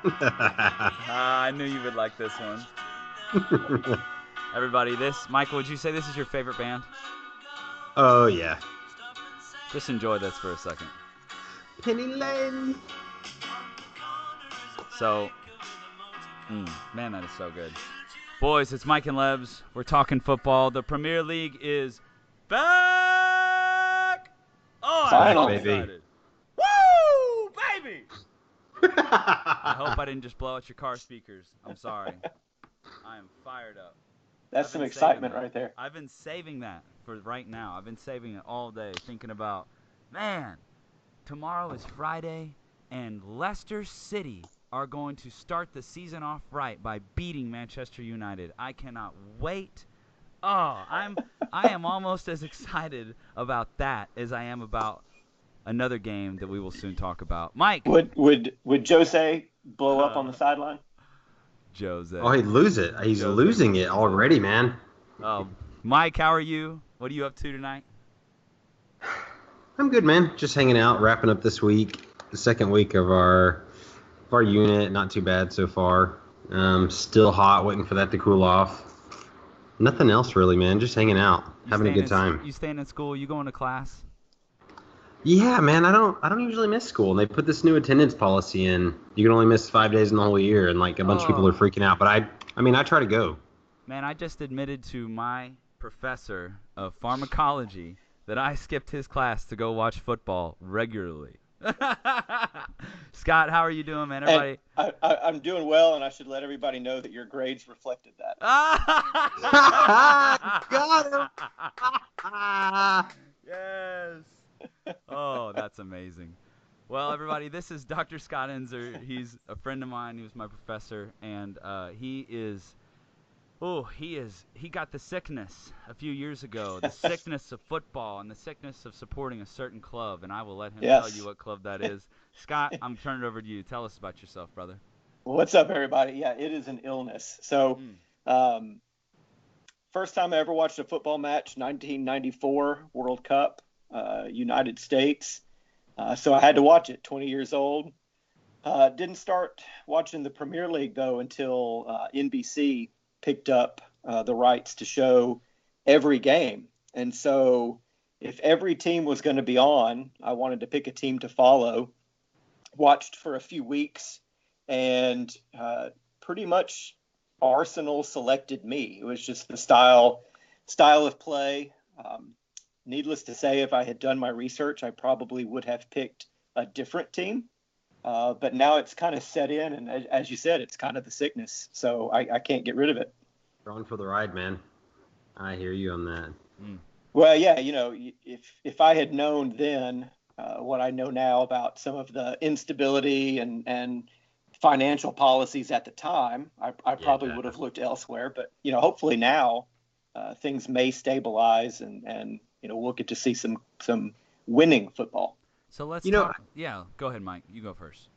I knew you would like this one. Everybody, Michael, would you say this is your favorite band? Oh yeah. Just enjoy this for a second. Penny Lane. So, man, that is so good. Boys, it's Mike and Lebs. We're talking football. The Premier League is back! Oh, I'm Back, so Finally. baby. excited. Woo, baby! I hope I didn't just blow out your car speakers. I'm sorry. I am fired up. That's I've some been saving excitement that. right there. I've been saving that for right now. I've been saving it all day, thinking about, man, tomorrow is Friday, and Leicester City are going to start the season off right by beating Manchester United. I cannot wait. Oh, I am almost as excited about that as I am about another game that we will soon talk about. Mike. Would Jose blow up on the sideline? Jose. Oh, he'd lose it. He's Jose losing would it lose already, man. Mike, how are you? What are you up to tonight? I'm good, man. Just hanging out, wrapping up this week, the second week of our unit. Not too bad so far. Still hot, waiting for that to cool off. Nothing else really, man. Just hanging out, having a good time. You staying in school? You going to class? Yeah, man. I don't usually miss school, and they put this new attendance policy in. You can only miss 5 days in the whole year, and like a bunch of people are freaking out. But I try to go. Man, I just admitted to my professor of pharmacology that I skipped his class to go watch football regularly. Scott, how are you doing, man? Everybody. And I'm doing well, and I should let everybody know that your grades reflected that. Got him. Yes. Oh, that's amazing. Well, everybody, this is Dr. Scott Ensor. He's a friend of mine. He was my professor, and he got the sickness a few years ago, the sickness of football and the sickness of supporting a certain club, and I will let him tell you what club that is. Scott, I'm turning it over to you. Tell us about yourself, brother. What's up, everybody? Yeah, it is an illness. So, first time I ever watched a football match, 1994 World Cup, United States. So I had to watch it, 20 years old. Didn't start watching the Premier League, though, until NBC picked up the rights to show every game. And so if every team was going to be on, I wanted to pick a team to follow. Watched for a few weeks, and pretty much Arsenal selected me. It was just the style of play. Needless to say, if I had done my research, I probably would have picked a different team. But now it's kind of set in, and as you said, it's kind of the sickness. So I can't get rid of it. Going for the ride, man. I hear you on that. Well, yeah, if I had known then what I know now about some of the instability and financial policies at the time, I probably would have looked elsewhere. But hopefully now things may stabilize, and we'll get to see some winning football. So let's talk. Yeah, go ahead, Mike. You go first.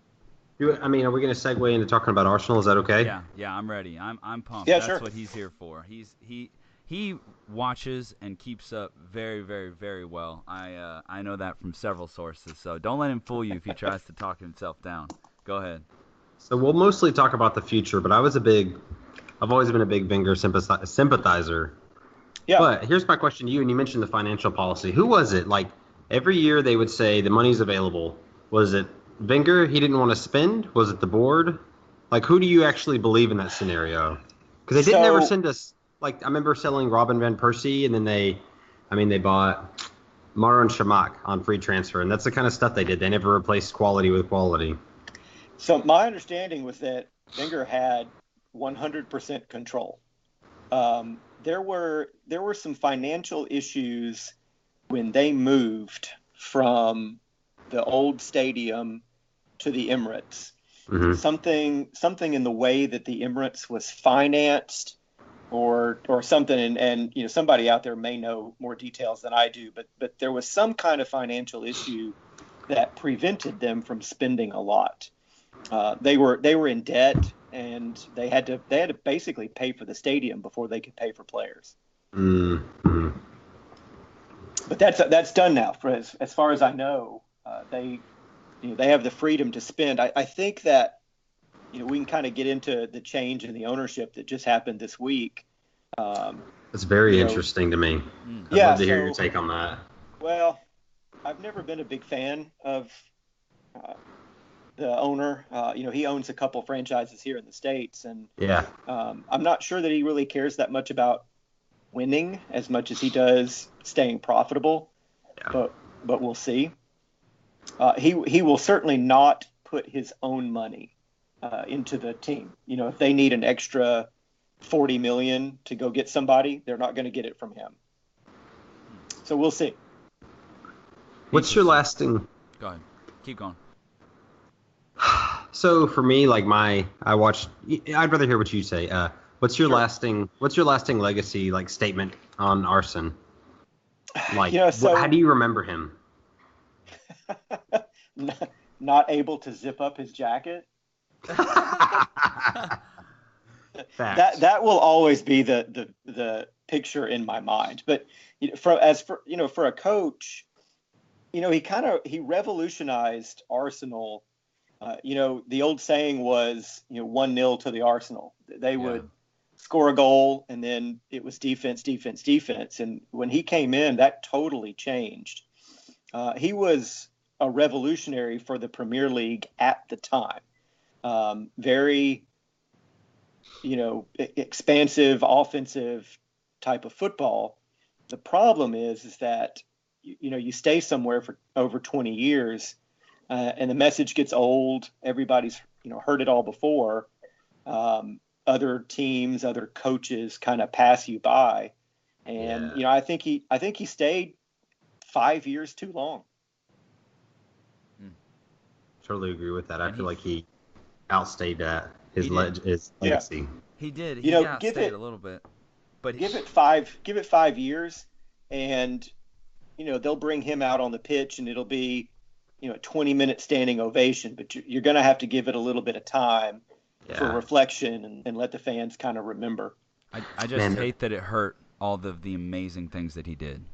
Are we going to segue into talking about Arsenal? Is that okay? Yeah, I'm ready. I'm pumped. Yeah, That's sure. what he's here for. He watches and keeps up very, very, very well. I know that from several sources. So don't let him fool you if he tries to talk himself down. Go ahead. So we'll mostly talk about the future, but I've always been a big Wenger sympathizer. Yeah. But here's my question to you, and you mentioned the financial policy. Who was it? Like every year they would say the money's available. Was it Wenger? He didn't want to spend? Was it the board? Like who do you actually believe in that scenario? Because they didn't ever send us. Like I remember selling Robin van Persie, and then they bought Marouane Chamakh on free transfer, and that's the kind of stuff they did. They never replaced quality with quality. So my understanding was that Wenger had 100% control. There were some financial issues when they moved from the old stadium to the Emirates. Mm-hmm. Something in the way that the Emirates was financed, or something, and somebody out there may know more details than I do, but there was some kind of financial issue that prevented them from spending a lot. They were in debt, and they had to basically pay for the stadium before they could pay for players. Mm-hmm. But that's done now. As far as I know, they have the freedom to spend. I think that we can kind of get into the change in the ownership that just happened this week. It's very interesting to me. I'd Yeah, love to hear your take on that. Well, I've never been a big fan of the owner. He owns a couple franchises here in the States, and Yeah. I'm not sure that he really cares that much about winning as much as he does staying profitable. Yeah. But we'll see. He will certainly not put his own money into the team. If they need an extra $40 million to go get somebody, they're not going to get it from him. So we'll see. What's your lasting? Go ahead. Keep going. So for me, like I'd rather hear what you say. What's your lasting legacy, like, statement on Arsene? Like, how do you remember him? Not able to zip up his jacket. That will always be the picture in my mind. But for a coach, he revolutionized Arsenal. The old saying was, 1-0 to the Arsenal. They would score a goal, and then it was defense, defense, defense. And when he came in, that totally changed. He was a revolutionary for the Premier League at the time. Very, expansive, offensive type of football. The problem is that, you stay somewhere for over 20 years, and the message gets old. Everybody's, heard it all before. Other teams, other coaches kind of pass you by. And, I think he stayed 5 years too long. Totally agree with that. I feel like he outstayed his legacy. He did. He outstayed a little bit, but give it 5 years, and they'll bring him out on the pitch, and it'll be 20-minute standing ovation. But you're going to have to give it a little bit of time for reflection and let the fans kind of remember. I just hate that it hurt all the amazing things that he did.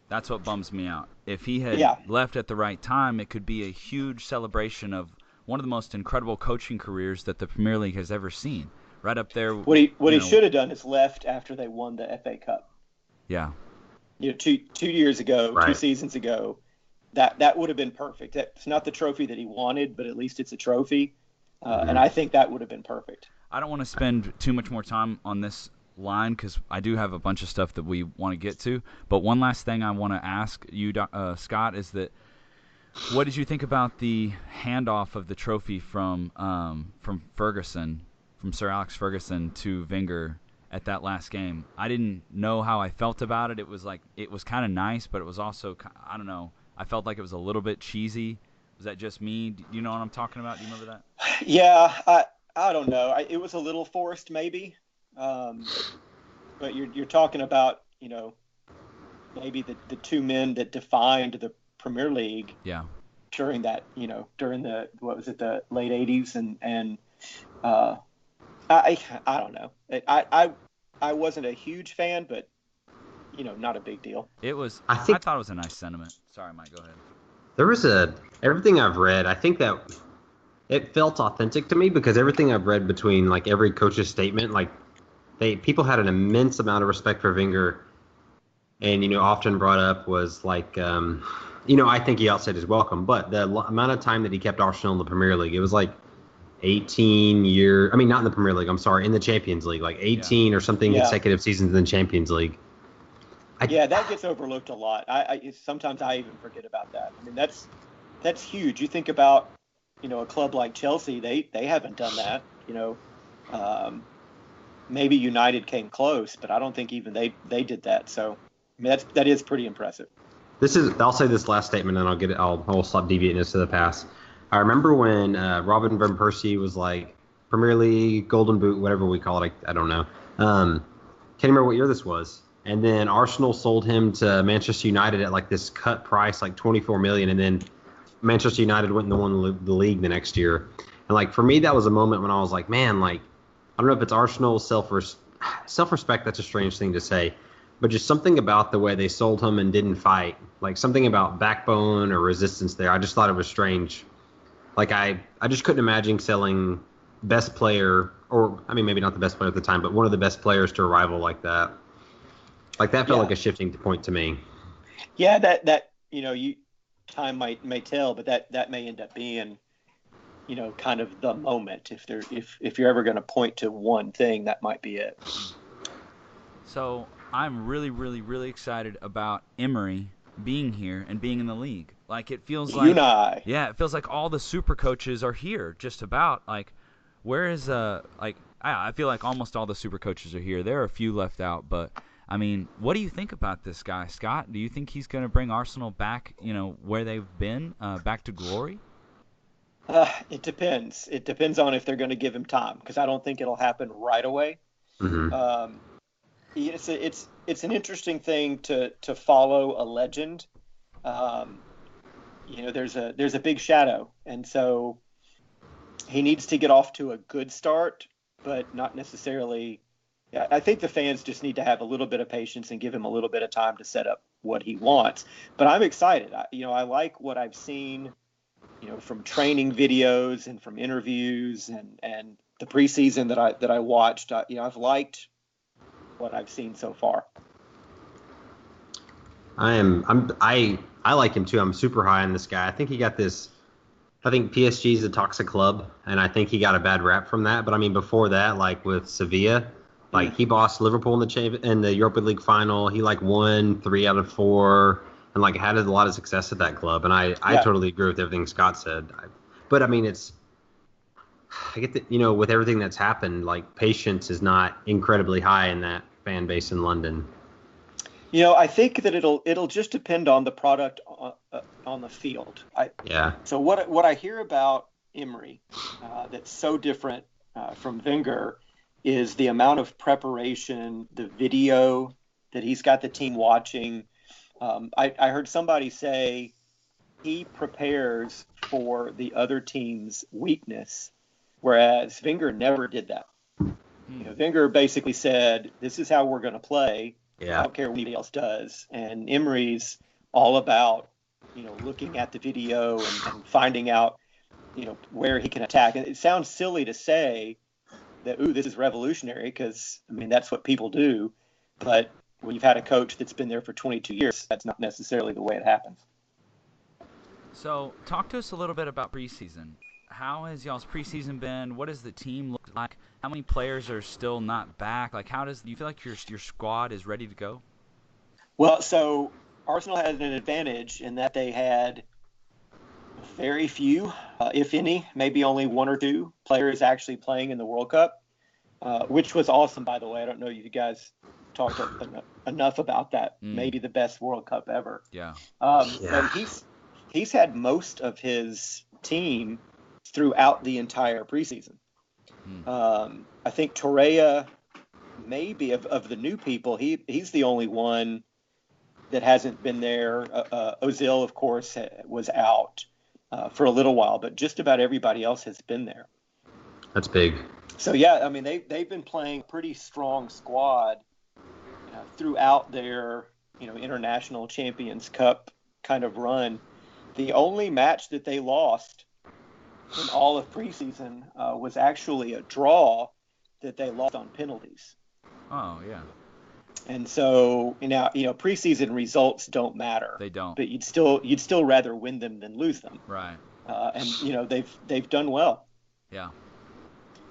That's what bums me out. If he had left at the right time, it could be a huge celebration of one of the most incredible coaching careers that the Premier League has ever seen. Right up there. What he should have done is left after they won the FA Cup. Yeah. 2 years ago, right. 2 seasons ago, that would have been perfect. It's not the trophy that he wanted, but at least it's a trophy. And I think that would have been perfect. I don't want to spend too much more time on this line because I do have a bunch of stuff that we want to get to. But one last thing I want to ask you, Scott, is that what did you think about the handoff of the trophy from Ferguson, from Sir Alex Ferguson to Wenger at that last game? I didn't know how I felt about it. It was kind of nice, but it was also, I don't know, I felt like it was a little bit cheesy. Was that just me? Do you know what I'm talking about? Do you remember that? Yeah, I don't know. It was a little forced, maybe. But you're talking about, maybe the two men that defined the Premier League. Yeah. During that, during the late 80s, and I don't know. I wasn't a huge fan, but not a big deal. It was. I thought it was a nice sentiment. Sorry, Mike. Go ahead. There was everything I've read. I think that it felt authentic to me because everything I've read between like every coach's statement, like people had an immense amount of respect for Wenger, and often brought up was like, I think he outstayed his welcome, but the amount of time that he kept Arsenal in the Premier League, it was like 18 years. I mean, not in the Premier League. I'm sorry, in the Champions League, like 18 or something consecutive seasons in the Champions League. That gets overlooked a lot. Sometimes I even forget about that. I mean, that's huge. You think about, a club like Chelsea, they haven't done that. Maybe United came close, but I don't think even they did that. So, I mean, that is pretty impressive. I'll say this last statement, and I'll stop deviating this to the past. I remember when Robin van Persie was like Premier League, Golden Boot, whatever we call it. I don't know. Can't remember what year this was. And then Arsenal sold him to Manchester United at like this cut price, like $24 million, and then Manchester United went and won the league the next year. And like for me, that was a moment when I was like, man, like I don't know if it's Arsenal's self-respect. That's a strange thing to say, but just something about the way they sold him and didn't fight, like something about backbone or resistance there. I just thought it was strange. Like I just couldn't imagine selling best player, or I mean, maybe not the best player at the time, but one of the best players to a rival like that. Like that felt Yeah. like a shifting point to me. Yeah, that you time may tell, but that may end up being, kind of the moment. If you're ever going to point to one thing, that might be it. So I'm really, really, really excited about Emery being here and being in the league. Like it feels You and like, I. yeah, it feels like all the super coaches are here. Just about like, where is like I feel like almost all the super coaches are here. There are a few left out, but I mean, what do you think about this guy, Scott? Do you think he's going to bring Arsenal back, where they've been, back to glory? It depends. It depends on if they're going to give him time, because I don't think it'll happen right away. Hmm. Um, it's an interesting thing to follow a legend. Um, there's a big shadow, and so he needs to get off to a good start, but not necessarily. Yeah, I think the fans just need to have a little bit of patience and give him a little bit of time to set up what he wants. But I'm excited. I like what I've seen, from training videos and from interviews and the preseason that I watched. I've liked what I've seen so far. I like him too. I'm super high on this guy. I think he got this. I think PSG is a toxic club, and I think he got a bad rap from that. But I mean, before that, like with Sevilla, like Mm. he bossed Liverpool in the Europa League final. He like won 3 out of 4, and like had a lot of success at that club. And I Yeah. totally agree with everything Scott said. But I mean, I get that with everything that's happened, like patience is not incredibly high in that fan base in London. I think that it'll just depend on the product on the field. Yeah, So what I hear about Emery, that's so different from Wenger, is the amount of preparation, the video that he's got the team watching. I heard somebody say he prepares for the other team's weakness, whereas Wenger never did that. Wenger basically said, "This is how we're going to play. I yeah, don't care what anybody else does." And Emery's all about, looking at the video and finding out, where he can attack. And it sounds silly to say that, ooh, this is revolutionary, because I mean that's what people do. But when you've had a coach that's been there for 22 years, that's not necessarily the way it happens. So, talk to us a little bit about preseason. How has y'all's preseason been? What does the team look like? How many players are still not back? Like, do you feel like your squad is ready to go? Well, so Arsenal had an advantage in that they had very few, if any, maybe only one or two players actually playing in the World Cup, which was awesome, by the way. I don't know if you guys talked enough about that. Mm, Maybe the best World Cup ever. yeah. And yeah. he's had most of his team throughout the entire preseason. Mm, I think Torreira, maybe of the new people, he's the only one that hasn't been there. Ozil, of course, was out for a little while, but just about everybody else has been there. That's big. So yeah, I mean they've been playing pretty strong squad throughout their International Champions Cup kind of run. The only match that they lost in all of preseason was actually a draw that they lost on penalties. oh, yeah. And so preseason results don't matter, They don't. but you'd still rather win them than lose them. Right. And they've done well. Yeah.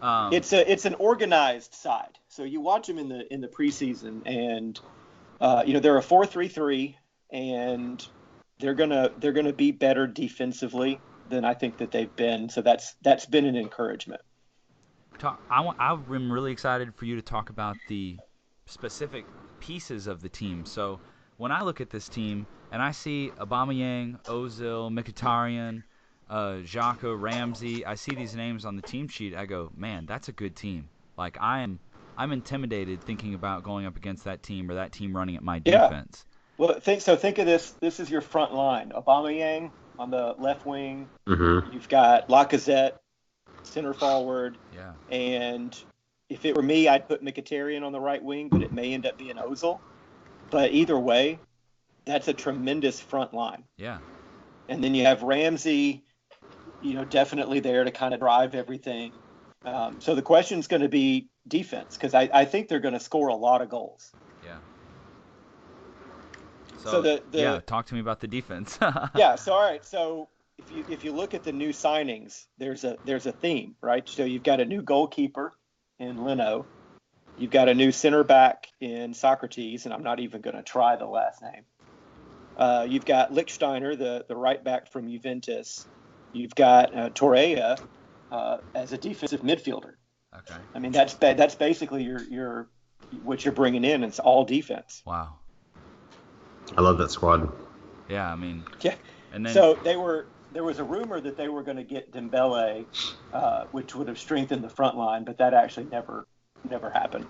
Um, It's an organized side. So you watch them in the preseason, and they're a 4-3-3, and they're gonna be better defensively than I think that they've been. So that's been an encouragement. I'm really excited for you to talk about the specific pieces of the team. So when I look at this team and I see Aubameyang, Ozil, Mkhitaryan, Xhaka, Ramsey, I see these names on the team sheet. I go, man, that's a good team. Like I'm intimidated thinking about going up against that team or that team running at my Yeah. defense. Well, think of this. This is your front line. Aubameyang on the left wing. Hmm. You've got Lacazette, center forward, Yeah, and if it were me, I'd put Mkhitaryan on the right wing, but it may end up being Ozil. But either way, that's a tremendous front line. yeah, And then you have Ramsey, definitely there to kind of drive everything. So the question is going to be defense, because I think they're going to score a lot of goals. Yeah. So yeah, talk to me about the defense. Yeah. So all right. So if you look at the new signings, there's a theme, right? So you've got a new goalkeeper in Leno. You've got a new center back in Socrates, and I'm not even going to try the last name. You've got Lichtsteiner, the right back from Juventus. You've got Torreira as a defensive midfielder. Okay. I mean, that's basically your what you're bringing in. It's all defense. Wow. I love that squad. Yeah, I mean. Yeah. And then, so there was a rumor that they were going to get Dembele, which would have strengthened the front line, but that actually never happened.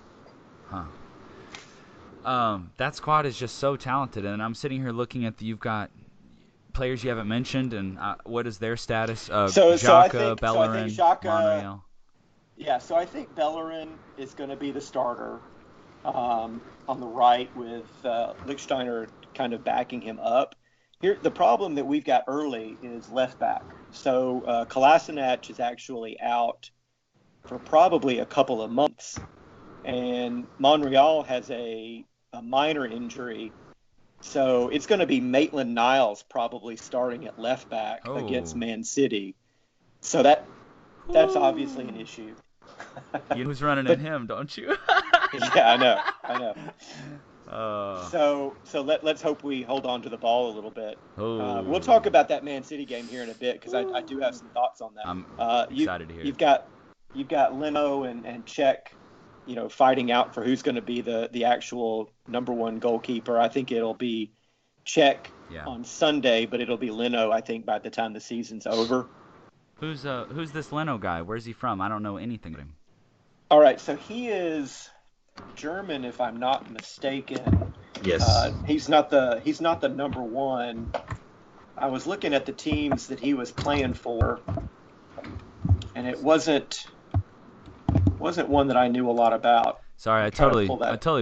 Huh. That squad is just so talented, and I'm sitting here looking at you've got players you haven't mentioned, and what is their status? Xhaka, Bellerin, Monreal. Yeah, so I think Bellerin is going to be the starter on the right, with Lichtsteiner kind of backing him up. Here, the problem that we've got early is left back. So Kolasinac is actually out for probably a couple of months, and Monreal has a minor injury. So it's going to be Maitland-Niles probably starting at left back against Man City. So that's obviously an issue. You know who's running at him, don't you? Yeah, I know. So let's hope we hold on to the ball a little bit. We'll talk about that Man City game here in a bit, because I do have some thoughts on that. I'm excited to hear. You've got Leno and Czech, fighting out for who's going to be the actual number one goalkeeper. I think it'll be Czech on Sunday, but it'll be Leno, I think, by the time the season's over. Who's this Leno guy? Where's he from? I don't know anything about him. All right, so he is German, if I'm not mistaken. Yes. He's not the number one. I was looking at the teams that he was playing for, and it wasn't one that I knew a lot lot about. Sorry, I totally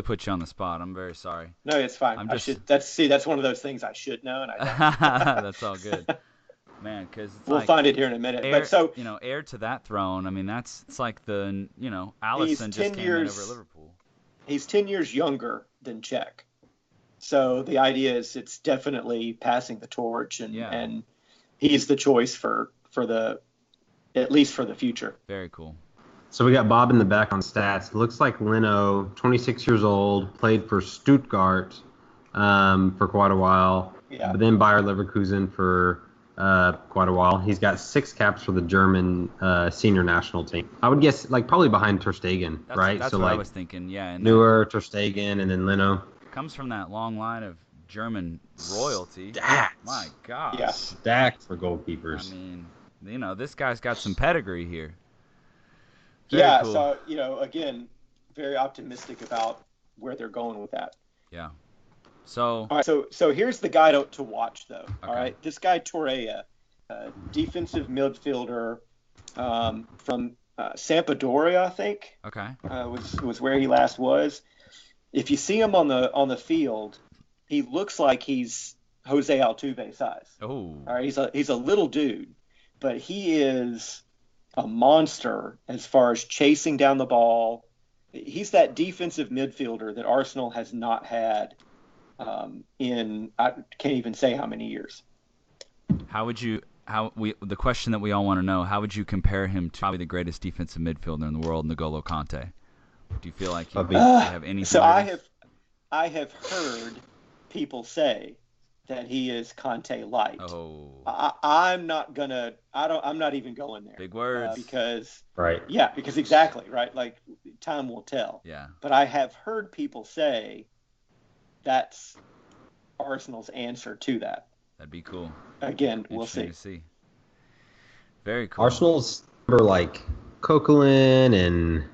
put you on the spot. I'm very sorry. No, it's fine. That's one of those things I should know, and I don't. That's all good. Man, because we'll find it here in a minute. Heir, but so heir to that throne. I mean, it's like the Alisson just came in over Liverpool. He's 10 years younger than Czech, so the idea is it's definitely passing the torch, and he's the choice for at least for the future. Very cool. So we got Bob in the back on stats. It looks like Leno, 26 years old, played for Stuttgart for quite a while, but then Bayer Leverkusen for quite a while. He's got 6 caps for the German senior national team. I would guess probably behind Ter Stegen, right? That's so what I was thinking. Yeah, and Neuer, Ter Stegen, and then Leno. Comes from that long line of German royalty. Stacked. My gosh. Yeah. Stacked for goalkeepers. I mean, this guy's got some pedigree here. Very cool. So again, very optimistic about where they're going with that. Yeah. So. All right. So here's the guy to watch, though. Okay. All right. This guy Torreira, defensive midfielder from Sampdoria, I think. Okay. Was where he last was. If you see him on the field, he looks like he's Jose Altuve size. Oh. All right. He's a little dude, but he is a monster as far as chasing down the ball. He's that defensive midfielder that Arsenal has not had in I can't even say how many years. The question that we all want to know, how would you compare him to probably the greatest defensive midfielder in the world, N'Golo Kanté? Do you feel like you have any? So I have heard people say that he is Kanté light. Oh. I'm not even going there. Big words. Because right. Yeah, because exactly, right? Like time will tell. Yeah. But I have heard people say that's Arsenal's answer to that. That'd be cool. Again, we'll see. To see. Very cool. Arsenal's like Coquelin and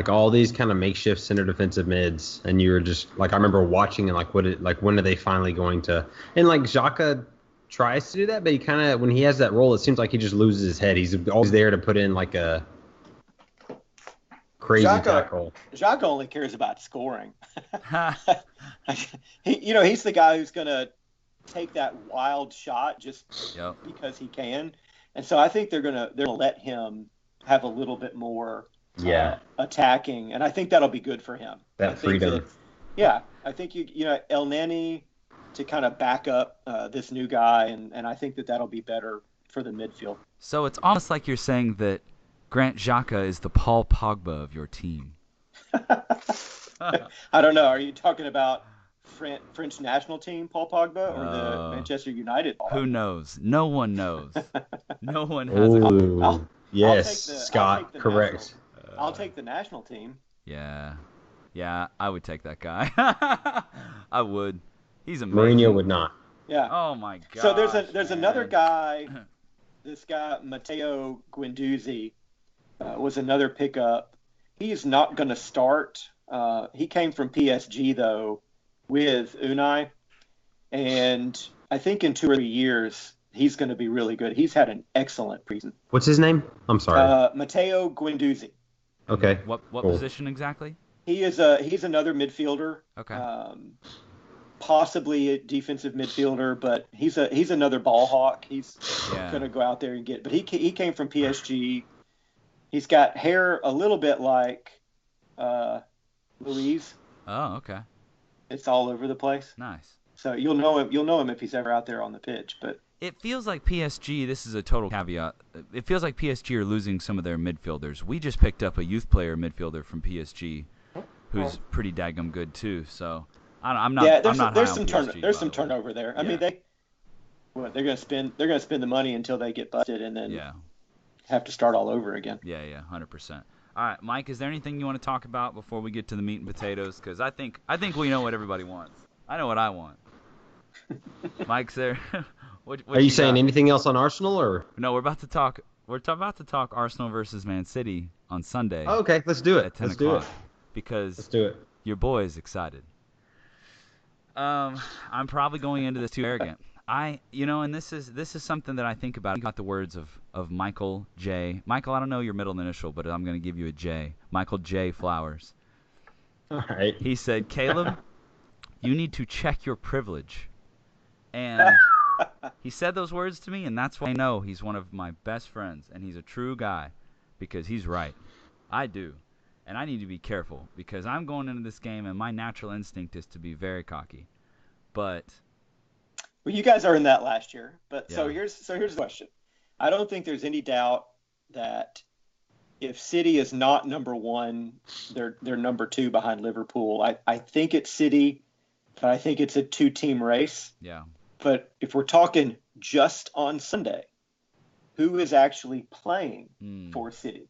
all these kind of makeshift center defensive mids, and you were just I remember watching and when are they finally going to? And Xhaka tries to do that, but he kind of when he has that role, it seems like he just loses his head. He's always there to put in a crazy tackle. Xhaka only cares about scoring. He's the guy who's gonna take that wild shot just because he can, and so I think they're gonna let him have a little bit more Yeah, attacking, and I think that'll be good for him. I that think freedom. I think El Neni to kind of back up this new guy, and I think that'll be better for the midfield. So it's almost like you're saying that Grant Xhaka is the Paul Pogba of your team. I don't know. Are you talking about French national team Paul Pogba or the Uh, Manchester United Paul Who Pogba? knows? No one knows. No one has a Ooh, I'll yes, I'll take Scott, the national. correct. I'll take the national team. Yeah. Yeah, I would take that guy. I would. He's Mourinho amazing. would not. Yeah. Oh my So gosh. there's another man. guy. This guy Matteo Guendouzi was another pickup. He's not going to start. He came from PSG though with Unai, and I think in 2 or 3 years he's going to be really good. He's had an excellent preseason. What's his name? I'm sorry. Matteo Guendouzi. Okay. What Cool. position exactly? He's another midfielder. Okay. Possibly a defensive midfielder, but he's another ball hawk. He's Yeah. going to go out there and get. But he came from PSG. He's got hair a little bit like Louise. Oh, okay. It's all over the place. Nice. So you'll know him. You'll know him if he's ever out there on the pitch. But It feels like PSG, this is a total caveat, it feels like PSG are losing some of their midfielders. We just picked up a youth player midfielder from PSG who's pretty daggum good too. So I'm not yeah, I'm not high on some PSG, there's by some the way. turnover there. I Yeah. mean they're going to spend the money until they get busted and then Yeah. have to start all over again. Yeah, 100%. All right, Mike, is there anything you want to talk about before we get to the meat and potatoes? Because I think we know what everybody wants. I know what I want. Mike's there. what Are you saying got? anything else on Arsenal or? No, we're about to talk. About to talk Arsenal versus Man City on Sunday Oh, okay, let's do it. at 10 Let's do it. o'clock because Let's do it. your boy is excited. I'm probably going into this too arrogant. And this is something that I think about. I got the words of Michael J. Michael, I don't know your middle initial, but I'm going to give you a J. Michael J. Flowers. All right. He said, Caleb, you need to check your privilege. And he said those words to me, and that's why I know he's one of my best friends, and he's a true guy because he's right. I do. And I need to be careful because I'm going into this game, and my natural instinct is to be very cocky. But Well, you guys are in that last year, but so Yeah. here's the question. I don't think there's any doubt that if City is not number one, they're number two behind Liverpool. I think it's City, but I think it's a two-team race. yeah. But if we're talking just on Sunday, who is actually playing for City?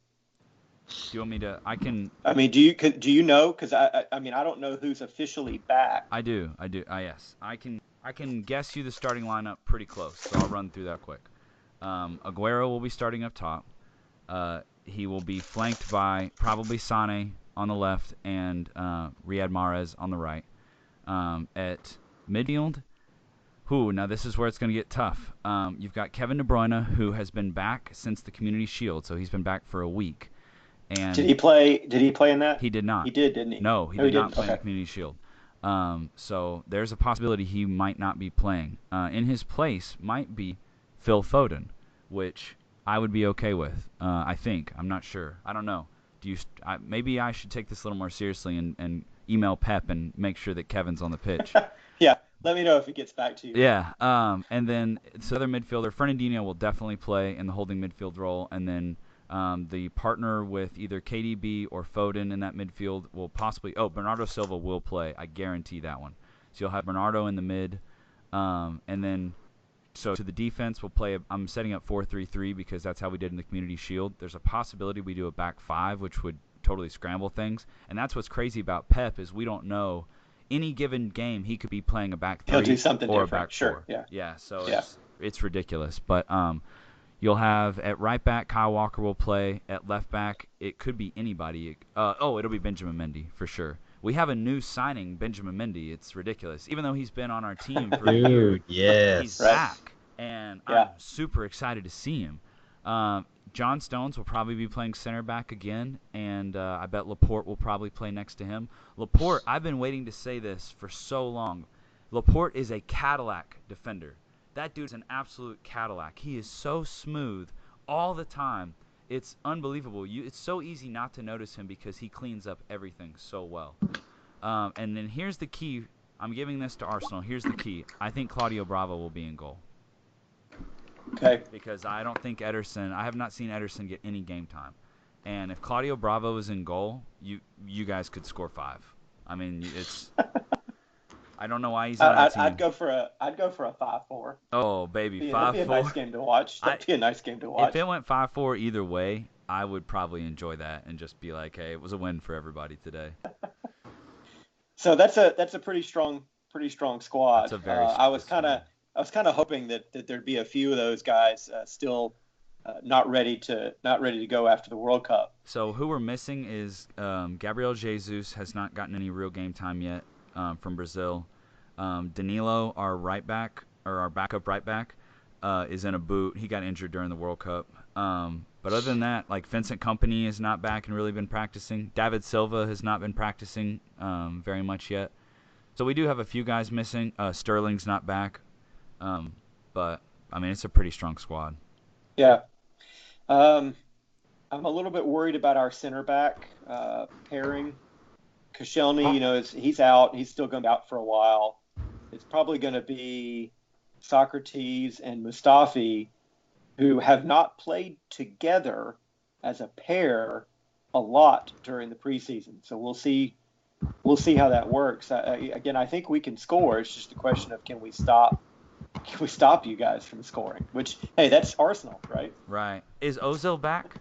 Do you want me to? I can. I mean, do you know? Because I mean, I don't know who's officially back. I do. Yes. I can guess you the starting lineup pretty close, so I'll run through that quick. Aguero will be starting up top. He will be flanked by probably Sane on the left and Riyad Mahrez on the right. At midfield, now this is where it's going to get tough. You've got Kevin De Bruyne, who has been back since the Community Shield, so he's been back for a week. And Did he play in that? He did not. He did, didn't he? No, he Oh, did not didn't? play in the Okay. Community Shield. So there's a possibility he might not be playing. In his place might be Phil Foden, which I would be okay with. I think. I'm not sure. I don't know. Maybe I should take this a little more seriously and email Pep and make sure that Kevin's on the pitch. Yeah, let me know if he gets back to you. Yeah. And then the other midfielder, Fernandinho, will definitely play in the holding midfield role, and then the partner with either KDB or Foden in that midfield will possibly. Oh, Bernardo Silva will play. I guarantee that one. So you'll have Bernardo in the mid, and then so to the defense we'll play. I'm setting up 4-3-3 because that's how we did in the Community Shield. There's a possibility we do a back five, which would totally scramble things. And that's what's crazy about Pep is we don't know. Any given game, he could be playing a back three He'll do something or different. a back Sure. four. Yeah. Yeah. So Yeah. it's ridiculous. But you'll have at right back Kyle Walker will play. At left back it could be anybody. It'll be Benjamin Mendy for sure. We have a new signing, Benjamin Mendy. It's ridiculous. Even though he's been on our team for a year, Dude, yes. he's Right. back, and Yeah. I'm super excited to see him. John Stones will probably be playing center back again, and I bet Laporte will probably play next to him. Laporte, I've been waiting to say this for so long. Laporte is a Cadillac defender. That dude's an absolute Cadillac. He is so smooth all the time. It's unbelievable. It's so easy not to notice him because he cleans up everything so well. And then here's the key. I'm giving this to Arsenal. Here's the key. I think Claudio Bravo will be in goal. Okay. Because I don't think Ederson – I have not seen Ederson get any game time. And if Claudio Bravo is in goal, you guys could score 5. I mean, it's – I don't know why he's on our team. I'd go for a 5-4. Oh, baby, 5-4. That'd be a nice game to watch. That'd be a nice game to watch. If it went 5-4 either way, I would probably enjoy that and just be like, hey, it was a win for everybody today. So that's a pretty strong squad. That's a very I was kind of hoping that there'd be a few of those guys still not ready to go after the World Cup. So who we're missing is Gabriel Jesus has not gotten any real game time yet from Brazil. Danilo, our backup right back, is in a boot. He got injured during the World Cup. But other than that, like Vincent Kompany is not back and really been practicing. David Silva has not been practicing very much yet. So we do have a few guys missing. Sterling's not back. But, I mean, it's a pretty strong squad. Yeah. I'm a little bit worried about our center back pairing. Koscielny, he's out. He's still going to be out for a while. It's probably going to be Socrates and Mustafi, who have not played together as a pair a lot during the preseason. So we'll see how that works. Again, I think we can score. It's just a question of can we stop you guys from scoring? Which, hey, that's Arsenal, right? Right. Is Ozil back?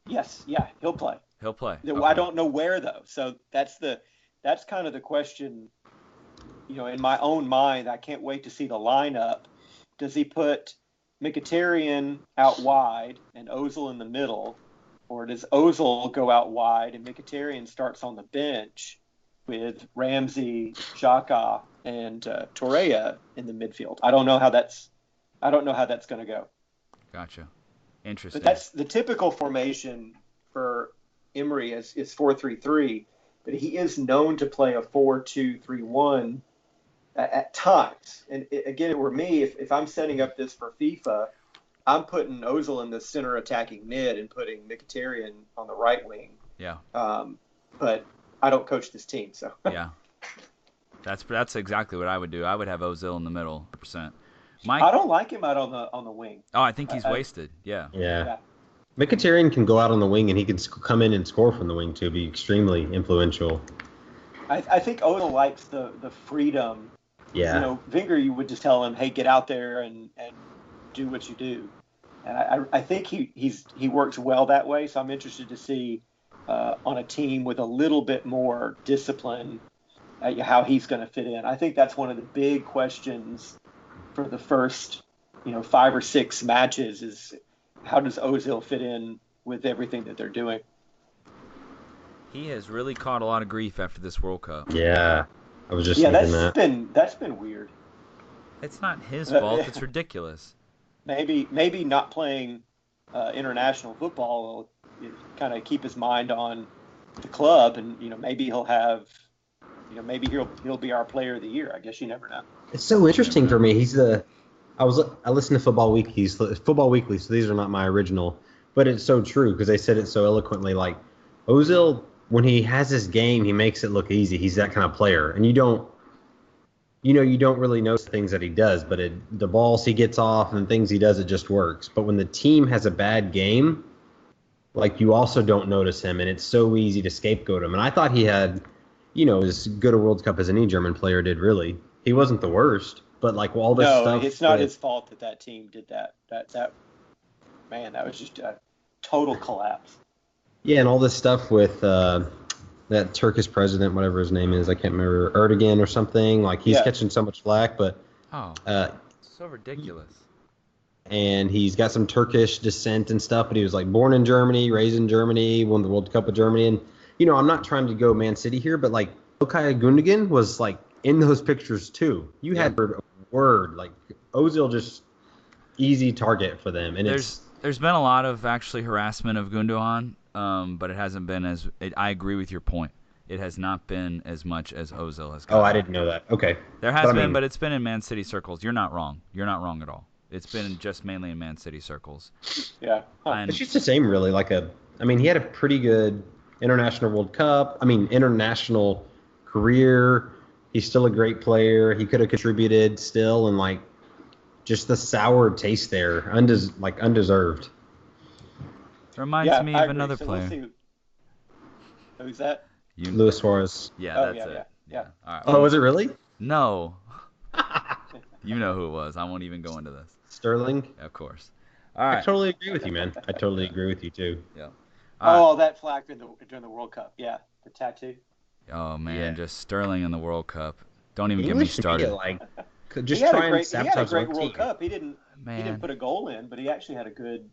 Yes. Yeah, he'll play. He'll play. Okay. Okay. I don't know where though. So that's kind of the question. In my own mind, I can't wait to see the lineup. Does he put Mkhitaryan out wide and Ozil in the middle, or does Ozil go out wide and Mkhitaryan starts on the bench with Ramsey, Xhaka, and Torreira in the midfield? I don't know how that's going to go. Gotcha. Interesting. But that's the typical formation for Emery is 4-3-3, but he is known to play a 4-2-3-1 at times. And again, it were me, if I'm setting up this for FIFA, I'm putting Ozil in the center attacking mid and putting Mkhitaryan on the right wing. Yeah. But I don't coach this team, so. Yeah. That's exactly what I would do. I would have Ozil in the middle, 100%. I don't like him out on the wing. Oh, I think he's wasted. Yeah. Yeah. Mkhitaryan can go out on the wing, and he can come in and score from the wing, too, be extremely influential. I think Ozil likes the freedom. Yeah. Wenger, you would just tell him, hey, get out there and do what you do. And I think he works well that way, so I'm interested to see on a team with a little bit more discipline how he's going to fit in. I think that's one of the big questions for the first 5 or 6 matches is how does Ozil fit in with everything that they're doing? He has really caught a lot of grief after this World Cup. Yeah, I was just thinking that. That's been weird. It's not his fault. It's ridiculous. Maybe not playing international football will kind of keep his mind on the club, and maybe he'll have, maybe he'll be our player of the year. I guess you never know. It's so interesting for me. I listen to Football Weekly, so these are not my original, but it's so true because they said it so eloquently. Like Ozil, when he has this game, he makes it look easy. He's that kind of player, and you don't really know things that he does, but the balls he gets off and things he does, it just works. But when the team has a bad game, like you also don't notice him, and it's so easy to scapegoat him. And I thought he had, as good a World Cup as any German player did. Really, he wasn't the worst. But like all this stuff. No, it's not his fault that team did that. That was just a total collapse. Yeah, and all this stuff with that Turkish president, whatever his name is, I can't remember, Erdogan or something. Like he's catching so much flack, but so ridiculous. And he's got some Turkish descent and stuff, but he was like born in Germany, raised in Germany, won the World Cup with Germany, and I'm not trying to go Man City here, but like Okay Gundogan was like in those pictures too. You had a word like Ozil, just easy target for them, and there's been a lot of actually harassment of Gundogan, but it hasn't been as. I agree with your point. It has not been as much as Ozil has. Oh, I didn't know that. Okay, there has been, but it's been in Man City circles. You're not wrong. You're not wrong at all. It's been just mainly in Man City circles. Yeah. Huh. And It's just the same, really. He had a pretty good international World Cup. International career. He's still a great player. He could have contributed still, and just the sour taste there, undeserved. reminds Yeah, me I of agree. another So player. we'll see. Who's that? Luis Suarez. Yeah, Oh, that's yeah, it. yeah. All right. Oh, was it really? No. You know who it was. I won't even go into this. Sterling? Of course. All I right. totally agree with you, man. I totally agree with you, too. Yeah. All Oh, that flag during the World Cup. Yeah, the tattoo. right. Oh man, Yeah. just Sterling in the World Cup. Don't even get me English started. media, could He just had try a great, and he had a sabotage great one World team. Cup. He didn't Man. put a goal in, but he actually had a good.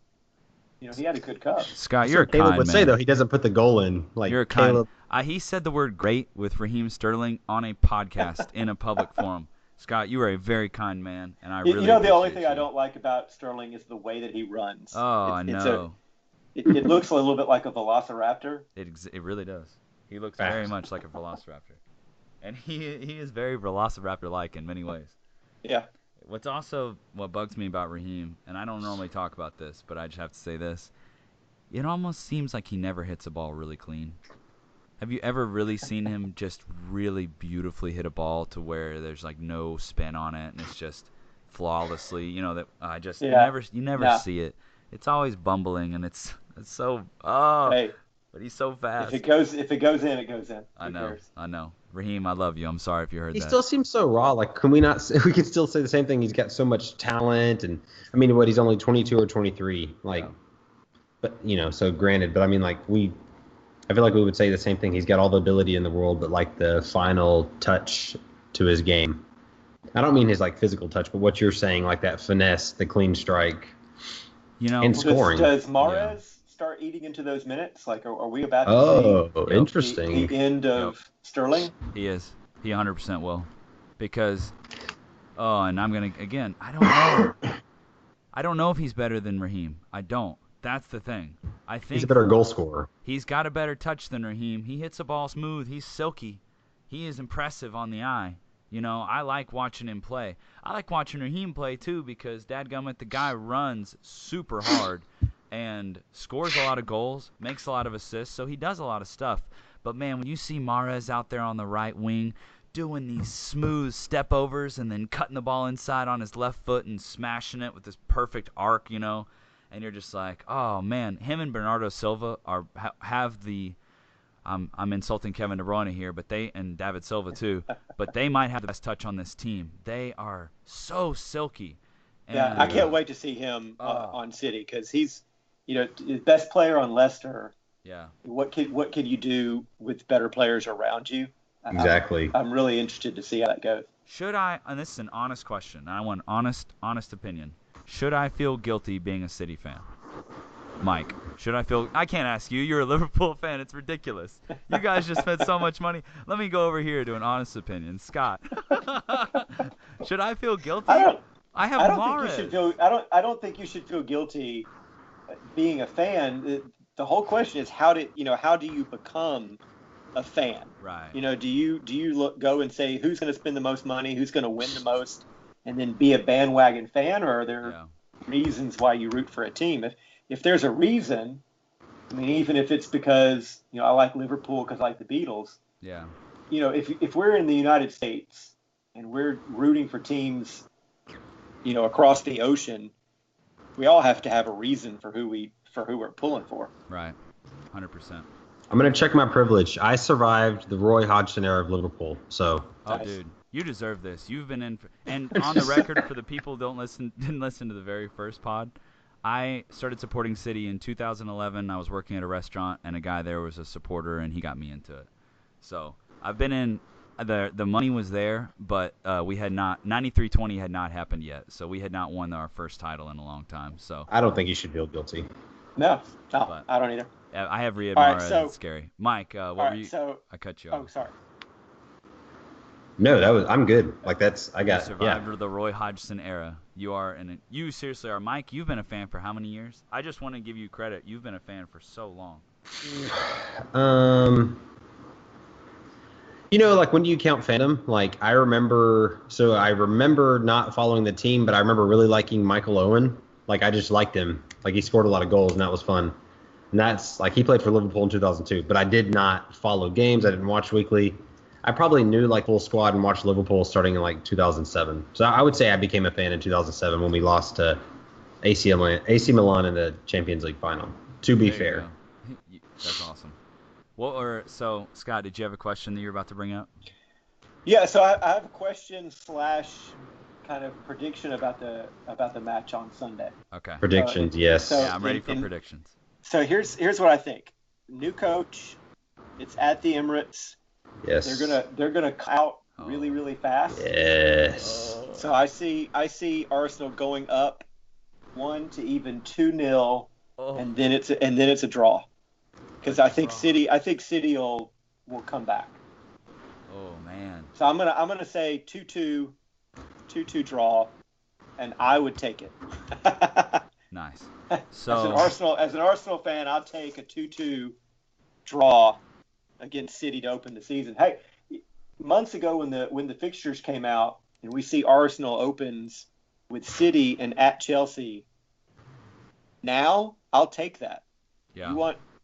He had a good cup. Scott, That's you're a what Caleb kind would man. say, though. He doesn't put the goal in. You're a kind. Caleb. He said the word "great" with Raheem Sterling on a podcast in a public forum. Scott, you are a very kind man, and I really. The only appreciate thing you. I don't like about Sterling is the way that he runs. Oh, I know. It looks a little bit like a velociraptor. It really does. He looks Fact. very much like a velociraptor, and he is very velociraptor-like in many ways. Yeah. What bugs me about Raheem, and I don't normally talk about this, but I just have to say this. It almost seems like he never hits a ball really clean. Have you ever really seen him just really beautifully hit a ball to where there's no spin on it and it's just flawlessly? You never Nah. see it. It's always bumbling and it's so Hey, but he's so fast. if it goes in, it goes in. I Who know. cares? I know. Raheem, I love you. I'm sorry if you heard He that. still seems so raw. Can we not? We can still say the same thing. He's got so much talent, and he's only 22 or 23. Yeah. But so granted. But I feel like we would say the same thing. He's got all the ability in the world, but the final touch to his game. I don't mean his physical touch, but what you're saying, that finesse, the clean strike, and scoring. Does Mahrez start eating into those minutes? Are we about to see interesting. the end of Sterling? He is. He 100% will. Because, and I'm going to, again, I don't know. I don't know if he's better than Raheem. I don't. That's the thing. I think He's a better goal scorer. He's got a better touch than Raheem. He hits the ball smooth. He's silky. He is impressive on the eye. I like watching him play. I like watching Raheem play too because dadgummit, the guy runs super hard and scores a lot of goals, makes a lot of assists, so he does a lot of stuff. But man, when you see Mahrez out there on the right wing doing these smooth step overs and then cutting the ball inside on his left foot and smashing it with this perfect arc, and you're just like, oh man, him and Bernardo Silva have the. I'm insulting Kevin De Bruyne here, and David Silva too, but they might have the best touch on this team. They are so silky. And, Yeah, I can't wait to see him on City because he's, the best player on Leicester. Yeah. What can you do with better players around you? Exactly. I'm really interested to see how that goes. Should I? And this is an honest question. And I want honest opinion. Should I feel guilty being a City fan? Mike, should I feel? I can't ask you. You're a Liverpool fan. It's ridiculous. You guys just spent so much money. Let me go over here to an honest opinion. Scott, should I feel guilty? I have Mahrez. I don't think you should feel guilty being a fan. The whole question is how do you become a fan? Right. Do you go and say who's going to spend the most money, who's going to win the most, and then be a bandwagon fan, or are there reasons why you root for a team? If there's a reason, even if it's because I like Liverpool because I like the Beatles. Yeah. If we're in the United States and we're rooting for teams, across the ocean, we all have to have a reason for who we're pulling for. Right. 100%. I'm going to check my privilege. I survived the Roy Hodgson era of Liverpool, so. Oh, Nice. dude, you deserve this. You've been in, and on the record for the people who didn't listen to the very first pod, I started supporting City in 2011. I was working at a restaurant, and a guy there was a supporter, and he got me into it. So I've been in. The money was there, but we had not 93-20 had not happened yet, so we had not won our first title in a long time. So I don't think you should feel guilty. No, But- I don't either. I have Riyad All right, Mahrez. so- It's scary. Mike, what All were right, you? so I cut you off. sorry. No, I'm good. I You got survived the Roy Hodgson era. You seriously are. Mike, you've been a fan for how many years? I just want to give you credit. You've been a fan for so long. Like, when do you count fandom? Like, I remember not following the team, but I remember really liking Michael Owen. Like, I just liked him. Like, he scored a lot of goals, and that was fun. And that's, like, he played for Liverpool in 2002, but I did not follow games. I didn't watch weekly. I probably knew, like, full squad and watched Liverpool starting in, like, 2007. So I would say I became a fan in 2007 when we lost to AC Milan in the Champions League final, to be fair. That's awesome. So, Scott, did you have a question that you were about to bring up? Yeah, so I have a question / kind of prediction about the match on Sunday. Okay. Predictions, yes. So Yeah, I'm ready for predictions. So here's what I think. New coach, it's at the Emirates. Yes. They're gonna out really, really fast. Yes. So I see Arsenal going up 1 to even 2-0, and then it's a draw. Because I think City will come back. Oh man. So I'm gonna say 2-2 draw, and I would take it. Nice. So as an Arsenal fan, I'll take a 2-2 draw against City to open the season. Hey, months ago when the fixtures came out and we see Arsenal opens with City and at Chelsea, now I'll take that. Yeah.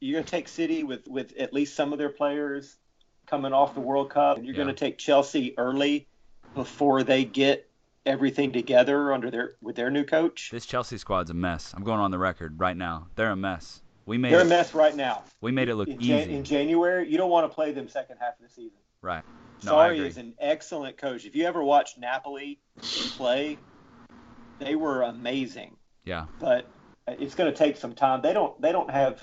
You're going to take City with at least some of their players coming off the World Cup, and you're going to take Chelsea early before they get everything together with their new coach. This Chelsea squad's a mess. I'm going on the record right now. They're a mess. They're a mess right now. We made it look easy. In January, you don't want to play them second half of the season. Right. No, I agree. Sarri is an excellent coach. If you ever watched Napoli play, they were amazing. Yeah. But it's going to take some time. They don't have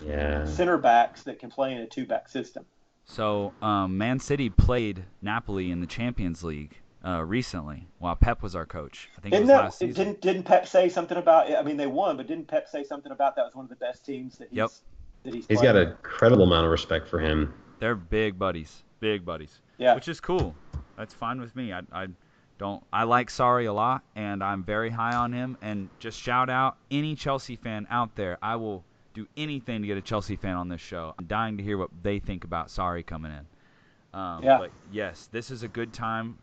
center backs that can play in a 2-back system. So, Man City played Napoli in the Champions League recently while Pep was our coach. I think it was last season. Didn't Pep say something about it? I mean, they won, but didn't Pep say something about that was one of the best teams that he's got an incredible amount of respect for him. They're big buddies. Yeah. Which is cool. That's fine with me. I like Sarri a lot, and I'm very high on him. And just shout out any Chelsea fan out there. I will do anything to get a Chelsea fan on this show. I'm dying to hear what they think about Sarri coming in. But yes, this is a good time.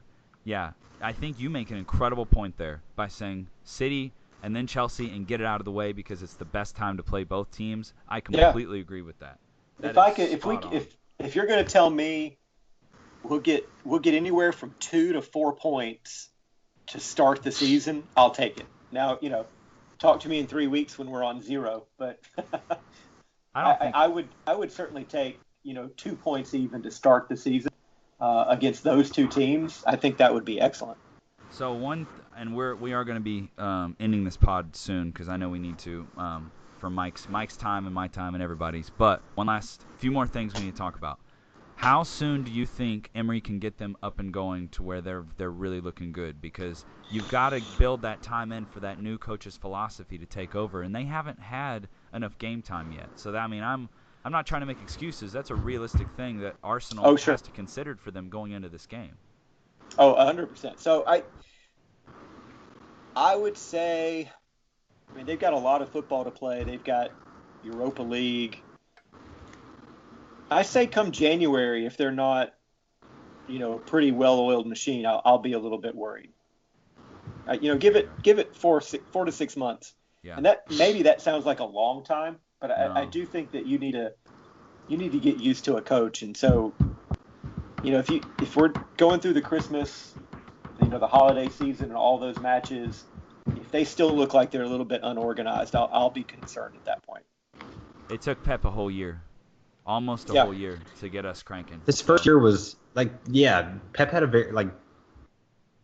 Yeah, I think you make an incredible point there by saying City and then Chelsea and get it out of the way because it's the best time to play both teams. I completely agree with that. If you're going to tell me we'll get anywhere from 2 to 4 points to start the season, I'll take it. Now, talk to me in 3 weeks when we're on 0, but I would certainly take 2 points even to start the season against those two teams. I think that would be excellent. So we are going to be ending this pod soon because I know we need to for Mike's time and my time and everybody's. But one last few more things we need to talk about. How soon do you think Emery can get them up and going to where they're really looking good? Because you've got to build that time in for that new coach's philosophy to take over, and they haven't had enough game time yet. So I'm not trying to make excuses. That's a realistic thing that Arsenal has to consider for them going into this game. 100%. So I would say, they've got a lot of football to play. They've got Europa League. I say come January, if they're not, a pretty well-oiled machine, I'll be a little bit worried. Give it 4 to 6 months. Yeah. And that sounds like a long time, but I do think that you need to get used to a coach. And so, if we're going through the Christmas, the holiday season and all those matches, if they still look like they're a little bit unorganized, I'll be concerned at that point. It took Pep a whole year. Almost a whole year to get us cranking. This first year was Pep had a very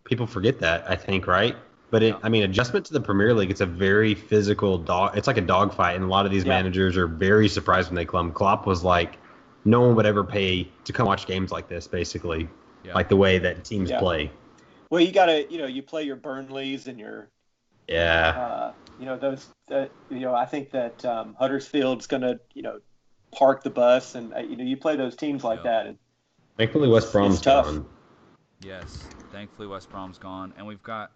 people forget that, I think, right? But adjustment to the Premier League, it's a very physical dog. It's like a dogfight, and a lot of these managers are very surprised when they come. Klopp was like, no one would ever pay to come watch games like this, basically, like the way that teams play. Well, you gotta, you play your Burnleys and your those. I think that Huddersfield's gonna, park the bus, and you play those teams like that. And thankfully, West Brom's gone. Yes, thankfully West Brom's gone, and we've got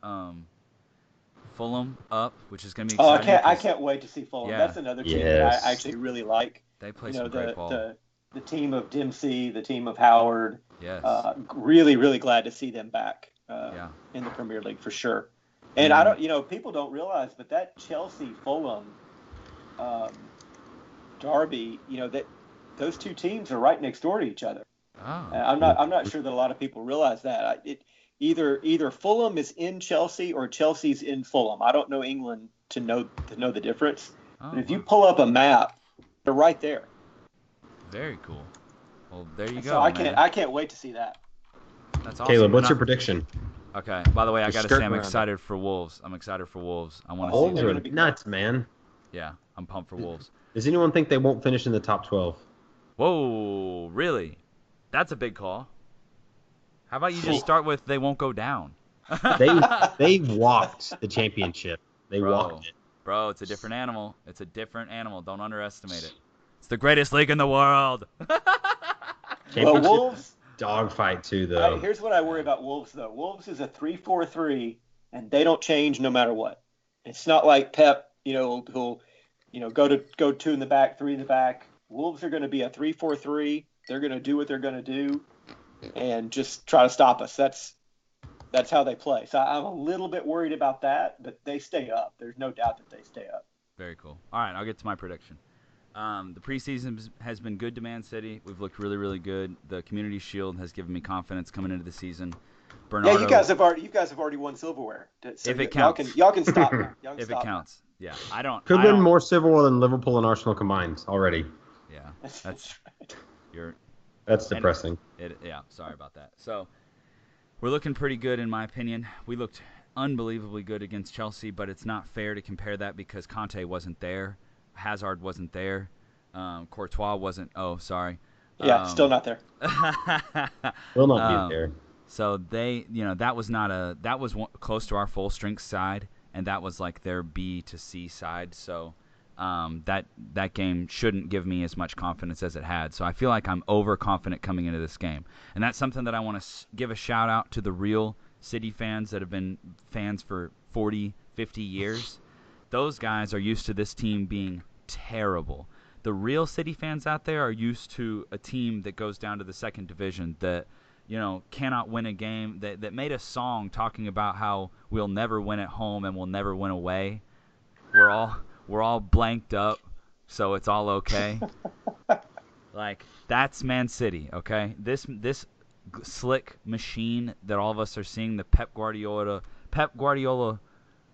Fulham up, which is going to be exciting. I can't wait to see Fulham. That's another team that I actually really like. They play some great ball. the team of Dempsey, the team of Howard. Yes. Really, really glad to see them back Yeah. in the Premier League for sure. And I don't, people don't realize, but that Chelsea-Fulham derby, that those two teams are right next door to each other. Oh. I'm not sure that a lot of people realize that. Either Fulham is in Chelsea or Chelsea's in Fulham. I don't know England to know the difference. But if you pull up a map, they're right there. Very cool. Well, there you go. So I can't wait to see that. That's awesome. Caleb, what's your prediction? Okay. By the way, I got to say I'm excited for Wolves. I want to see Wolves are nuts, man. Yeah, I'm pumped for Wolves. Does anyone think they won't finish in the top 12? Whoa, really? That's a big call. How about you just start with they won't go down? They walked the championship. They walked it. Bro, it's a different animal. It's a different animal. Don't underestimate it. It's the greatest league in the world. Well, Wolves dogfight too, though. Here's what I worry about Wolves, though. Wolves is a 3-4-3, and they don't change no matter what. It's not like Pep, who'll go two in the back, three in the back. Wolves are going to be a 3-4-3. They're going to do what they're going to do, and just try to stop us. That's how they play. So I'm a little bit worried about that, but they stay up. There's no doubt that they stay up. Very cool. All right, I'll get to my prediction. The preseason has been good to Man City. We've looked really, really good. The Community Shield has given me confidence coming into the season. Bernardo, yeah, you guys have already won silverware. So if it counts, y'all can stop now. If it counts, yeah. Could win more silverware than Liverpool and Arsenal combined already. Yeah, that's right. That's depressing. Yeah, sorry about that. So we're looking pretty good in my opinion. We looked unbelievably good against Chelsea, but it's not fair to compare that because Conte wasn't there. Hazard wasn't there. Courtois wasn't. Oh, sorry. Yeah, still not there. Will not be there. So that was close to our full strength side, and that was like their B to C side. So that game shouldn't give me as much confidence as it had. So I feel like I'm overconfident coming into this game, and that's something that I want to give a shout out to the real City fans that have been fans for 40, 50 years. Those guys are used to this team being terrible. The real City fans out there are used to a team that goes down to the second division that, cannot win a game, that made a song talking about how we'll never win at home and we'll never win away. We're all blanked up, so it's all okay. Like, that's Man City, okay? This slick machine that all of us are seeing, the Pep Guardiola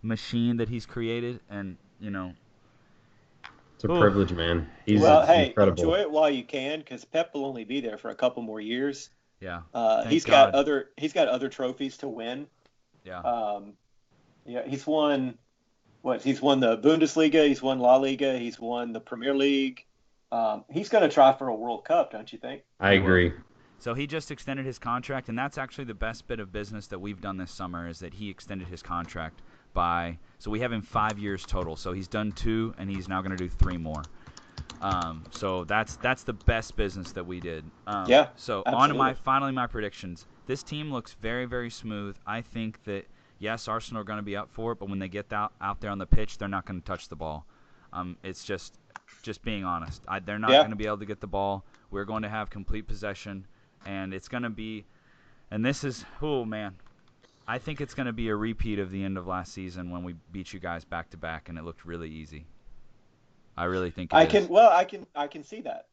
machine that he's created, and it's a privilege, man. He's incredible. Enjoy it while you can, because Pep will only be there for a couple more years. Yeah, he's got other trophies to win. Yeah, he's won he's won the Bundesliga, he's won La Liga, he's won the Premier League. He's going to try for a World Cup, don't you think? I agree. So he just extended his contract, and that's actually the best bit of business that we've done this summer is that he extended his contract so we have him 5 years total. So he's done 2, and he's now going to do 3 more. So that's the best business that we did. So absolutely. On to my predictions. This team looks very, very smooth. I think that, yes, Arsenal are going to be up for it, but when they get out there on the pitch, they're not going to touch the ball. It's just being honest. They're not going to be able to get the ball. We're going to have complete possession, and it's going to be – and this is – oh, man. I think it's going to be a repeat of the end of last season when we beat you guys back to back, and it looked really easy. I really think it is. I can see that.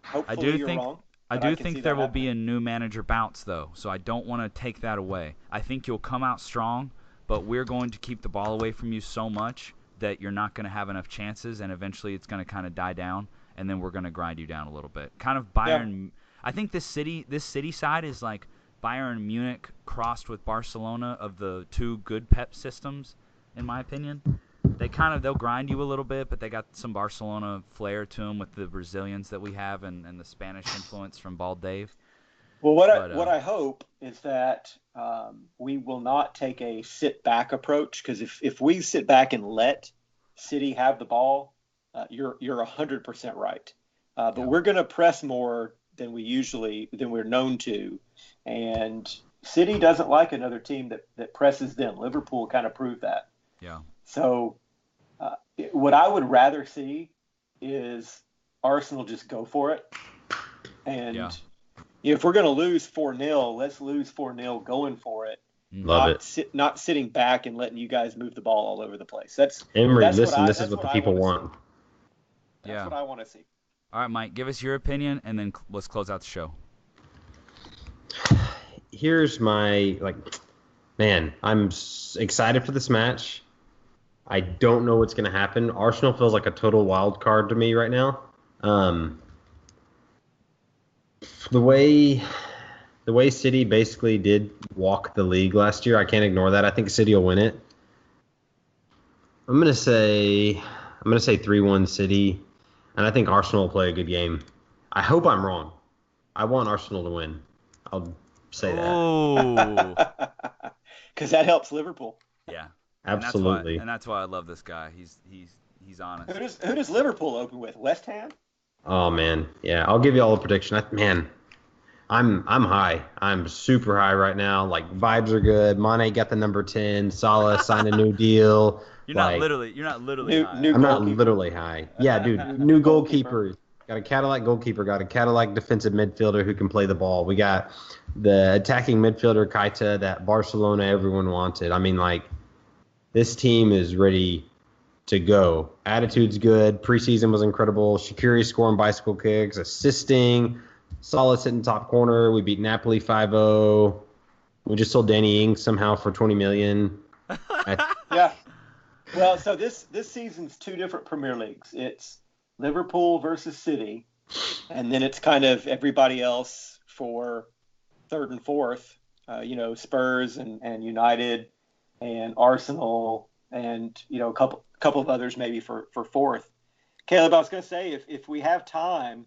Hopefully you're wrong. I do think there will be a new manager bounce, though, so I don't want to take that away. I think you'll come out strong, but we're going to keep the ball away from you so much that you're not going to have enough chances, and eventually it's going to kind of die down, and then we're going to grind you down a little bit. Kind of Bayern. Yeah. I think this city side is like Bayern Munich crossed with Barcelona of the two good Pep systems, in my opinion. They'll grind you a little bit, but they got some Barcelona flair to them with the Brazilians that we have and the Spanish influence from Bald Dave. Well, what I hope is that we will not take a sit-back approach, because if we sit back and let City have the ball, you're 100% right. But we're going to press more than we're known to, and City doesn't like another team that presses them. Liverpool kind of proved that. Yeah. So what I would rather see is Arsenal just go for it. And Yeah. if we're going to lose 4-0, let's lose 4-0 going for it. Love it. Not sitting back and letting you guys move the ball all over the place. That's Emery, that's listen, what this is what the people want. That's what I want to see. All right, Mike, give us your opinion, and then let's close out the show. Here's my, man, I'm excited for this match. I don't know what's going to happen. Arsenal feels like a total wild card to me right now. The way City basically did walk the league last year, I can't ignore that. I think City will win it. I'm gonna say 3-1 City, and I think Arsenal will play a good game. I hope I'm wrong. I want Arsenal to win. I'll say that. Oh. Because that helps Liverpool. Yeah. Absolutely. And that's why I love this guy. He's honest. Who does Liverpool open with? West Ham? Oh man, yeah. I'll give you all a prediction. I'm high. I'm super high right now. Vibes are good. Mane got the number 10. Salah signed a new deal. You're not literally high. I'm not literally high. Yeah, dude. New goalkeeper. Got a Cadillac goalkeeper. Got a Cadillac defensive midfielder who can play the ball. We got the attacking midfielder Keita that Barcelona everyone wanted. I mean, this team is ready to go. Attitude's good. Preseason was incredible. Shaqiri scoring bicycle kicks, assisting. Solid sitting top corner. We beat Napoli 5-0. We just sold Danny Ings somehow for $20 million. Yeah. Well, so this season's two different Premier Leagues. It's Liverpool versus City, and then it's kind of everybody else for third and fourth. Spurs and United and Arsenal and a couple of others maybe for fourth. Caleb, I was going to say if we have time,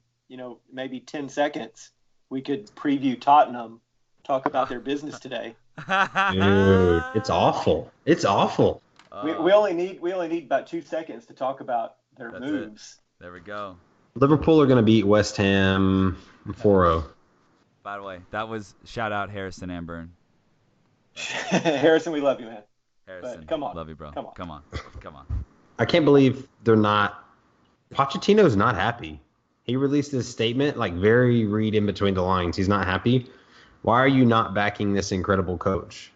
maybe 10 seconds, we could preview Tottenham, talk about their business today. Dude, it's awful. It's awful. We only need about 2 seconds to talk about their moves. There we go. Liverpool are going to beat West Ham 4-0. By the way, that was shout out Harrison Amburn. Harrison, we love you, man. Harrison, but come on. Love you, bro. Come on. I can't believe they're not. Pochettino's not happy. He released this statement, very read in between the lines. He's not happy. Why are you not backing this incredible coach?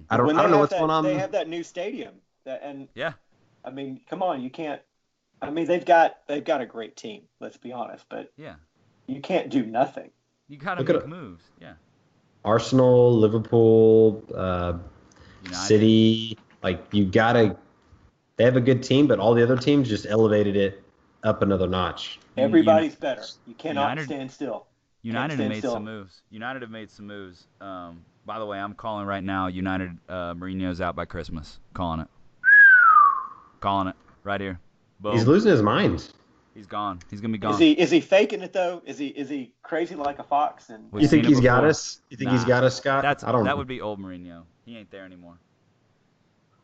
I don't know what's going on. They have that new stadium, yeah. I mean, come on, you can't. I mean, they've got a great team. Let's be honest, but yeah, you can't do nothing. You gotta make moves. Yeah. Arsenal, Liverpool, City, you gotta. They have a good team, but all the other teams just elevated it up another notch. Everybody's better. You cannot stand still. United have made some moves. By the way, I'm calling right now. United, Mourinho's out by Christmas. Calling it right here. Boom. He's losing his mind. He's gone. He's gonna be gone. Is he faking it though? Is he crazy like a fox? And you think he's got us? You think he's got us, Scott? I don't know. That would be old Mourinho. He ain't there anymore.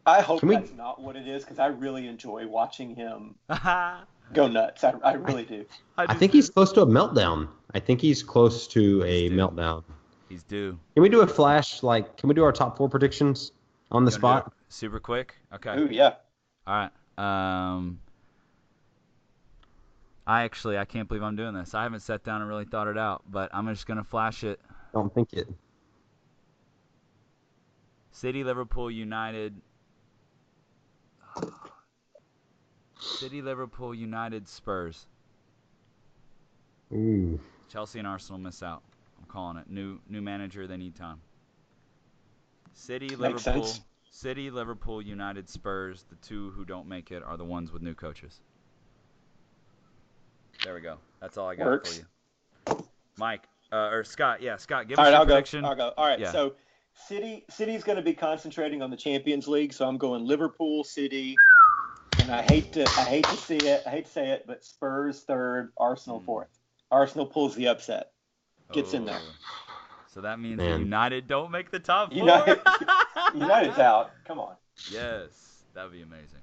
I hope that's not what it is, because I really enjoy watching him go nuts. I really do. I think he's close to a meltdown. Meltdown. He's due. Can we do a flash? Can we do our top 4 predictions on the spot? Super quick? Okay. Ooh, yeah. All right. I can't believe I'm doing this. I haven't sat down and really thought it out, but I'm just going to flash it. Don't think it. City, Liverpool, United. City, Liverpool, United, Spurs. Ooh. Chelsea and Arsenal miss out. I'm calling it. New manager, they need time. City, Liverpool, United, Spurs. The two who don't make it are the ones with new coaches. There we go. That's all I got for you. Mike, or Scott. Yeah, Scott, give us your prediction. I'll go. All right, yeah. So City's going to be concentrating on the Champions League, so I'm going Liverpool, City, and I hate to say it, but Spurs third, Arsenal fourth. Arsenal pulls the upset. Gets in there. So that means United don't make the top 4? United's out. Come on. Yes, that would be amazing.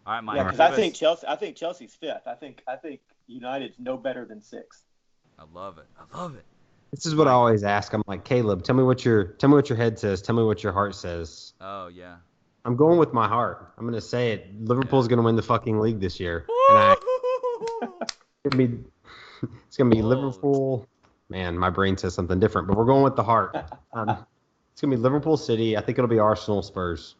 All right, Mike. Yeah, because I think Chelsea's fifth. I think United's no better than sixth. I love it. This is what I always ask. I'm like, Caleb, tell me what your head says. Tell me what your heart says. Oh yeah. I'm going with my heart. I'm going to say it. Liverpool's going to win the fucking league this year. It's gonna be Bold. Liverpool. Man, my brain says something different, but we're going with the heart. It's gonna be Liverpool City. I think it'll be Arsenal Spurs,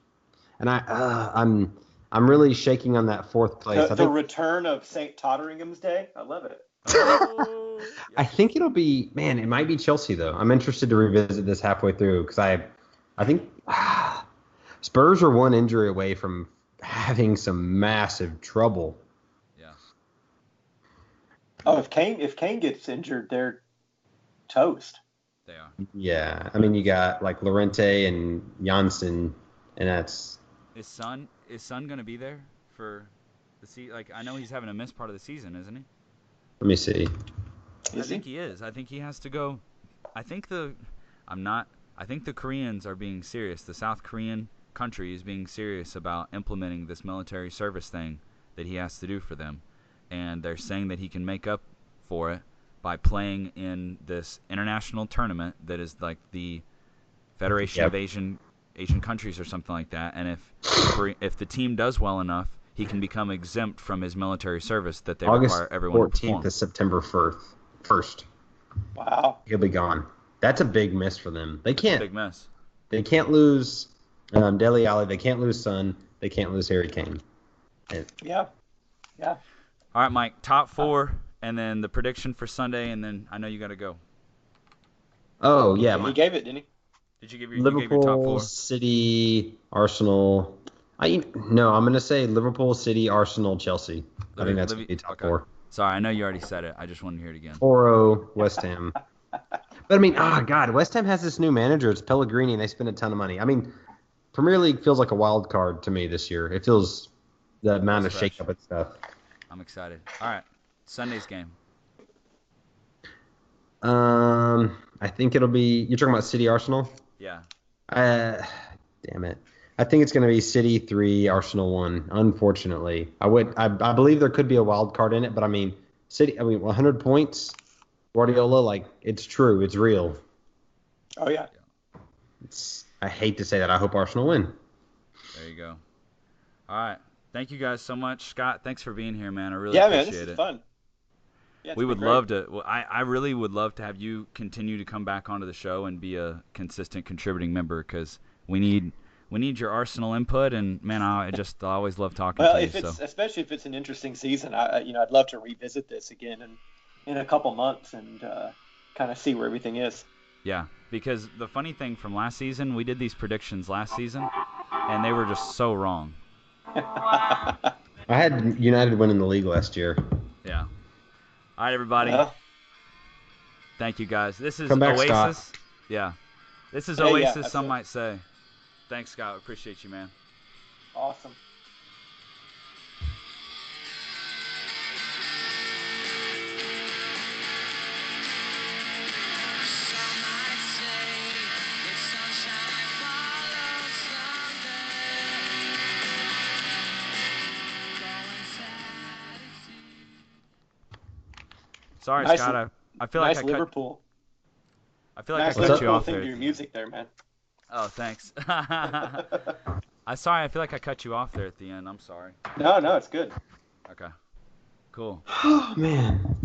and I'm really shaking on that fourth place. The return of St. Totteringham's Day. I love it. Oh, I yes. think it'll be, man, it might be Chelsea though. I'm interested to revisit this halfway through because I think Spurs are one injury away from having some massive trouble. Yeah. Oh, if Kane gets injured, they're toast. They are. Yeah, I mean you got like Llorente and Janssen, and that's Is Son gonna be there for the season? Like, I know he's having a missed part of the season, isn't he? let me see. I think he is. I think he has to go. I think I'm not. I think the Koreans are being serious. The South Korean country is being serious about implementing this military service thing that he has to do for them, and they're saying that he can make up for it by playing in this international tournament that is like the Federation of Asian countries or something like that. And if the team does well enough, he can become exempt from his military service that they August require everyone to 14th perform. to September 1st. Wow. He'll be gone. That's a big miss for them. They can't. Big mess. They can't lose Dele Alli. They can't lose Son. They can't lose Harry Kane. Yeah. All right, Mike. Top four, and then the prediction for Sunday, and then I know you got to go. Oh yeah, He gave it, didn't he? Did you give your top Liverpool, four? City, Arsenal. No, I'm gonna say Liverpool, City, Arsenal, Chelsea. I think that's gonna be top four. Sorry, I know you already said it. I just wanted to hear it again. 4-0 West Ham. But I mean, God, West Ham has this new manager. It's Pellegrini, and they spend a ton of money. I mean, Premier League feels like a wild card to me this year. It feels the amount of shakeup and stuff. I'm excited. All right, Sunday's game. I think it'll be. You're talking about City Arsenal? Yeah. Damn it. I think it's going to be City 3, Arsenal 1. Unfortunately, I believe there could be a wild card in it, but I mean, City. I mean, 100 points. Guardiola, like it's true, it's real. Oh yeah. I hate to say that. I hope Arsenal win. There you go. All right. Thank you guys so much, Scott. Thanks for being here, man. I really appreciate appreciate it. It. Fun. Yeah, we would love to. Well, I really would love to have you continue to come back onto the show and be a consistent contributing member because we need your Arsenal input. And man, I always love talking to you. Especially if it's an interesting season, I'd love to revisit this again in a couple months and kind of see where everything is. Yeah, because the funny thing from last season, we did these predictions last season, and they were just so wrong. I had United winning the league last year. Yeah. All right, everybody. Well, thank you, guys. This is back, Oasis. Scott. Yeah. This is Oasis, yeah, some might say. Thanks, Scott. Appreciate you, man. awesome. Sorry, Nice, Scott. I feel nice like Liverpool. I feel like Nice I cut Liverpool you off thing there. to your music there, man. Oh, thanks. I feel like I cut you off there at the end. I'm sorry. No, it's good. Okay. Cool. Oh man.